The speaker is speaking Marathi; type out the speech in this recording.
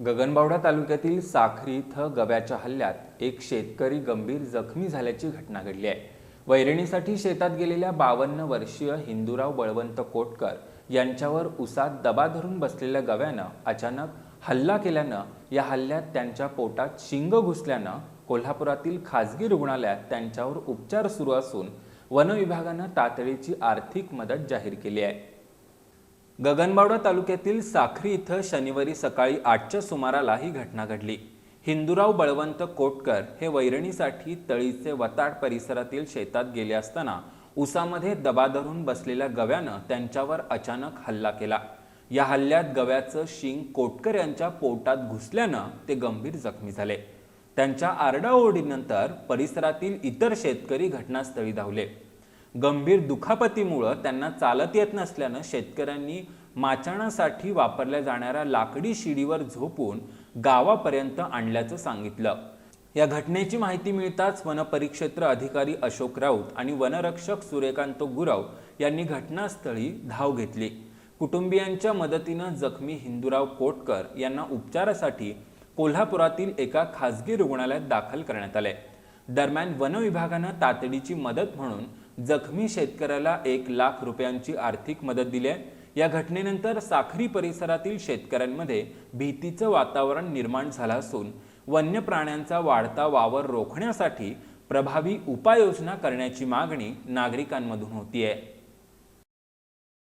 गगनबावडा तालुक्यातील साखरी इथं गव्याच्या हल्ल्यात एक शेतकरी गंभीर जखमी झाल्याची घटना घडली आहे। वैरणीसाठी शेतात गेलेल्या 52 वर्षीय हिंदूराव बळवंत कोटकर यांच्यावर उसात दबा धरून बसलेल्या गव्यानं अचानक हल्ला केल्यानं या हल्ल्यात त्यांच्या पोटात शिंग घुसल्यानं कोल्हापुरातील खासगी रुग्णालयात त्यांच्यावर उपचार सुरू असून वन विभागानं तातडीची आर्थिक मदत जाहीर केली आहे। गगनबावडा तालुक्यातील साखरी इथं शनिवारी सकाळी 8च्या सुमाराला ही घटना घडली। हिंदूराव बळवंत कोटकर हे वैरणीसाठी तळीचे वताड परिसरातील शेतात गेले असताना उसामध्ये दबा धरून बसलेल्या गव्यानं त्यांच्यावर अचानक हल्ला केला। या हल्ल्यात गव्याचं शिंग कोटकर यांच्या पोटात घुसल्यानं ते गंभीर जखमी झाले। त्यांच्या आरडाओरडीनंतर परिसरातील इतर शेतकरी घटनास्थळी धावले। गंभीर दुखापतीमुळे त्यांना चालत येत नसल्यानं शेतकऱ्यांनी माचाणासाठी वापरल्या जाणाऱ्या लाकडी शिडीवर झोपून गावापर्यंत आणल्याचं सांगितलं। या घटनेची माहिती मिळताच वनपरिक्षेत्र अधिकारी अशोक राऊत आणि वनरक्षक सूर्यकांत गुरव यांनी घटनास्थळी धाव घेतली। कुटुंबियांच्या मदतीनं जखमी हिंदूराव कोटकर यांना उपचारासाठी कोल्हापुरातील एका खासगी रुग्णालयात दाखल करण्यात आले। दरम्यान वन विभागानं तातडीची मदत म्हणून जखमी शेतकऱ्याला 1 लाख रुपयांची आर्थिक मदत दिली आहे। या घटनेनंतर साखरी परिसरातील शेतकऱ्यांमध्ये भीतीचं वातावरण निर्माण झालं असून वन्य प्राण्यांचा वाढता वावर रोखण्यासाठी प्रभावी उपाययोजना करण्याची मागणी नागरिकांमधून होतीये।